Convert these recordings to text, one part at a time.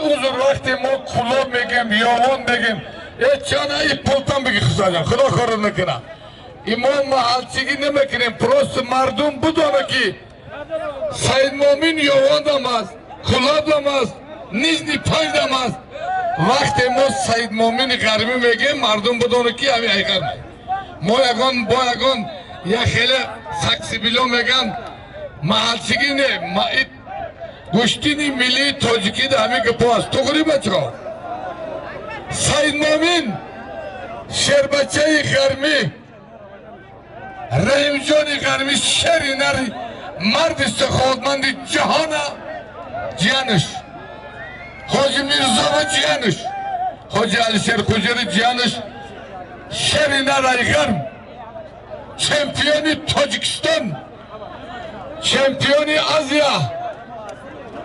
uzun vakti mo kulab megem, yavan degem. Çana ipoltan bir kısacan, kıla korunlukuna. İmam mahalçigi ne mekinim, prost mardum bu donu ki. Said Momin yavan damaz, kulab damaz, nizni pay damaz. Vakti mo Said Momin garmi megem, mardum bu donu ki abi aygarmay. Moyagon, boyagon, ya hele saksi bilo megan, mahalçigi ne, mait. Guştini milli tociki de hami gıpaz. Tuğri bachao. Said Momin Şerbaçayı garmi Rahimjoni garmi şeri nari Mardiste khodmandi cihana ciyanış Hoca Mirzava ciyanış Hoca Alisher Kujeri ciyanış şeri nari garm Çempiyoni Tacikistan Çempiyoni Azya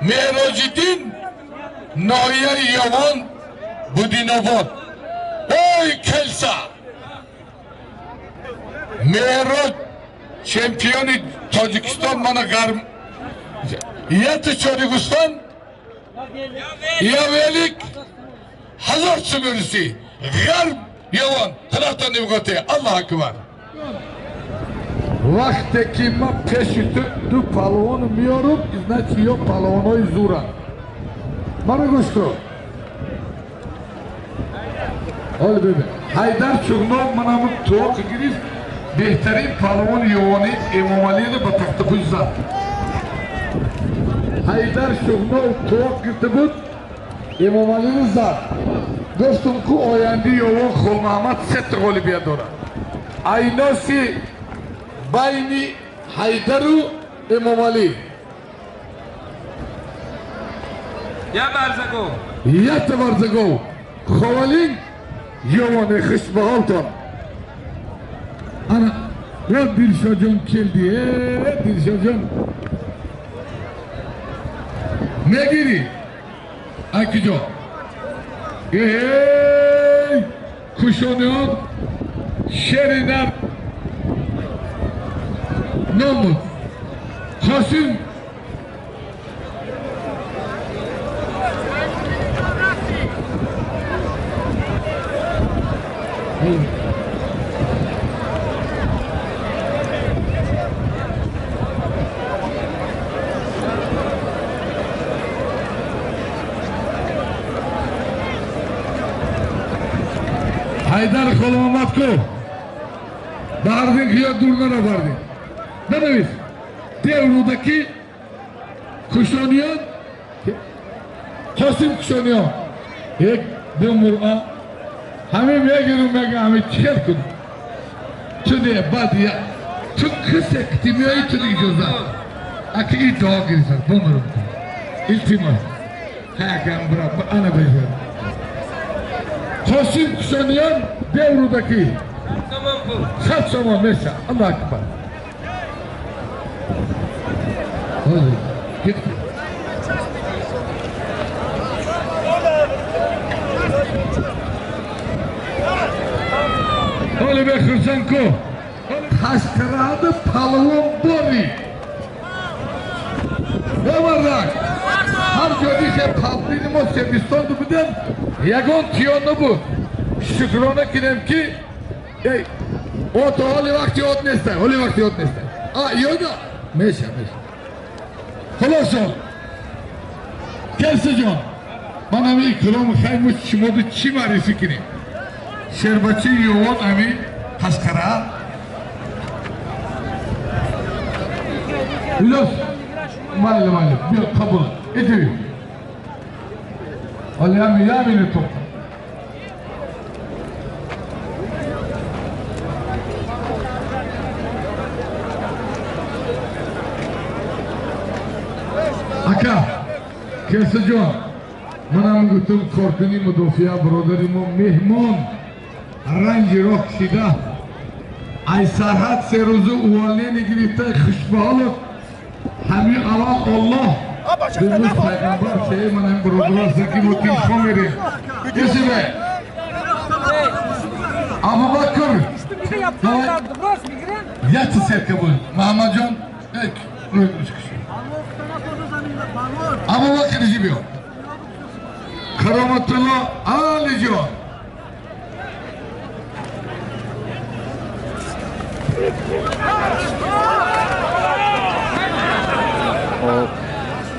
Mehrocidin Naya Yaman Budinovat Oy Kelsa Mehrod Şampiyoni Tacikistan bana garm Yatı Çorigustan Yavelik Hazar Sümürüsü Garm Yavan Taraftan Nevgate Allah hakkı var Vakteki ma peşütü du palonu miyorum Znači yo palonoy zura Bana gusto Ol bebe Haydar Çugnov manamı tuğuk giriz Behterin palon yoğuni İmam Ali'de batakta kuzza Haydar Çugnov tuğuk girtibut İmam Ali'nin zat Dostum ku oyandı yoğun Khul Mahmad set golü bir dora Aynosi Bayni Haydaru İmam Ali Ya Barzagov Ya Barzagov Khovalin Yovane Khishbahalton Ana O Dilşacan keldi Dilşacan Ne giri Akijo Hey Kuşonuyor Şerinar Namut Kasım Haydar Kolomatko Bağırdın kıya durlara vardın Ne demiş? Devrudaki kuşanıyor Kasım kuşanıyor Ek dömürma Hamim ya girmek Hamim çıkar kunu Tüne badiya Tün kısa kıtimiyoyu tüne gidiyoruz Aki iyi doğa girirsen Bunlarım İltimas Hakan bırak Ana beyefendi Kasım kuşanıyor Devrudaki Tamam bu Sat zaman mesela Allah akbar Hadi git Öyle be Kırsanko Taşkıradı palavon bori Ne var lan? Har gördüyse pavlinim o Sebiston'du bu dem Yagon tiyonu bu Şükrona kinem ki O to oli vakti od neste Oli vakti od neste A yoda Meşa Holoso Gelse John Bana bir kılom kaymış Şimodu çimari fikrini Şerbaçı yoğun ami Haskara Ülos Mali Bir kabul Ediyor Aleyhami yamini topla Aka Gelse John Manam gutun korkuni mudofia broderimo mehmon Rangi rock sida Ay sarhat se rozu uvalini girifte khishbahalık Hami alam Allah Dümüz peygamber şeyi manam brodera zeki mutin komeri Yesibe Abu Bakır Yatı serkabul Mahamacan Ek Abu Bakır jibiyor Karamatullah Alican.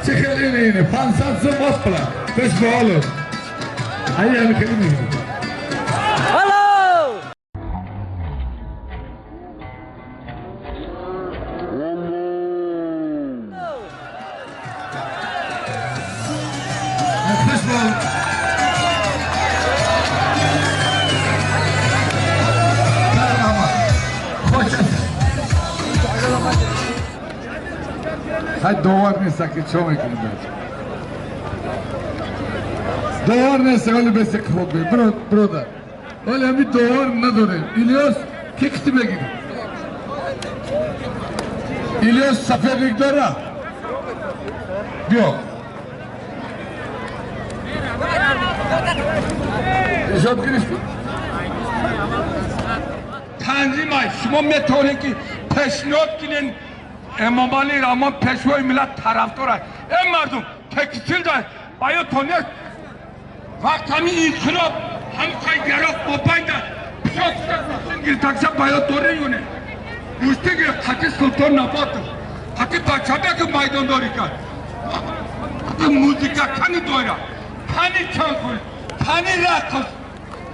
Çıkarın pansatsı mospla. Beş bağlı. Ayağını kırmıyor. Hello! Beş bağlı. Hadi doğar neyse ki çok ekledim. Doğar neyse öyle besek hobi. Brother. Öyle bir doğar ne durayım. İlyas kekitime gidiyor. İlyas seferliklere. Yok. Eşat girişti. تنظیم های شما میتونه که پیشنهاد کنین امامالی رامان پیشوای ملت طرفدار است این مردم تکستیل داره باید تونست وقت همین انقلاب هم خواهی گرفت با بنده پیشاست گفتن گیرتکسه باید دوره یونه گوشته گرفت حتی سلطان نباته حتی پرچمه که میدان داری کرد حتی موزیکا کنی دویره کنی چند کنی کنی رقص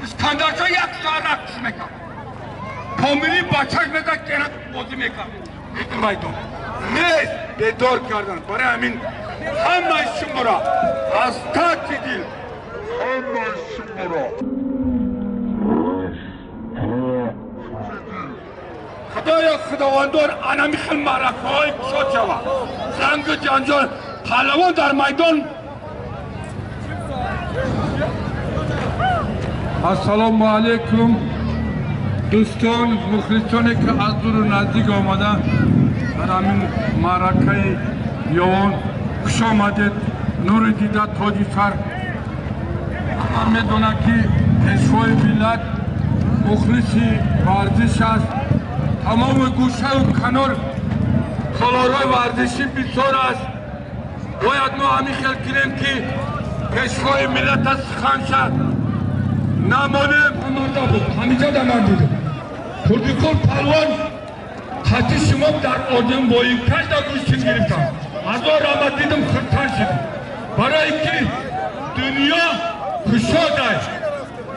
اسکندرشا یک ساعت رقص میکرد کاملی بچک نزد کنه بازی میکرد یک میدان نیست بیدار کردن برای همین همه شما را از تک دل همه شما را خدایا خداوندان انا میخوام معرکه های کشاد شود زنگ جنجال پهلوان در میدان السلام علیکم دوستان مخلصانی که از دور و نزدیک آمدن در همین معرکه یوان خوش آمدید نور دیده تاجی سر همه میدونه که پیشوای ملت مخلصی ورزش است تمام گوشه و کنار سالارهای ورزشی بسیار است باید ما همین خیل کنیم که پیشوای ملت از سخن شد نمانه همانجا بود همینجا دمر بوده پردیکور پلوان حتی شما در آدم با این کش در گوشتین گرفتم از آن آمد دیدم خرطن شد برای که دنیا خوشاد است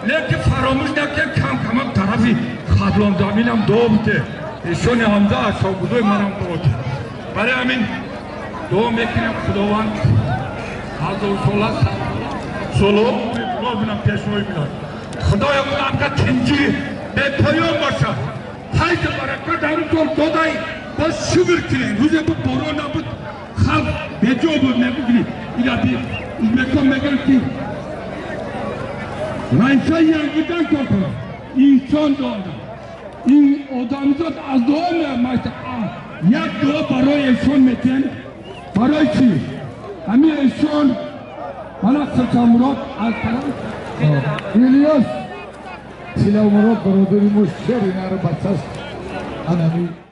لیکن فراموش نکن کم کم هم طرفی خدلان دامین هم دو بوده ایشون همزه اصاب بوده من هم دو بوده برای همین دو میکنم خداوند از اصولت سلو رو بینم پیشوی بینم خدایا بودم که تنجی به پایان باشد های که برکت در اون طور دادای باز شکر کنین روزه بود برون نبود خلق به جا بود نبودی اینا بیر میکن میگن که رئیسای یرگیدن کن انسان دادن این آدمزاد از دعا میامد یک دعا برای انسان میتن برای چی؟ همین انسان حالا سلطان مراد از طرف İlyas Silah Murat Barodur Muşşer İnarı Batsas Anami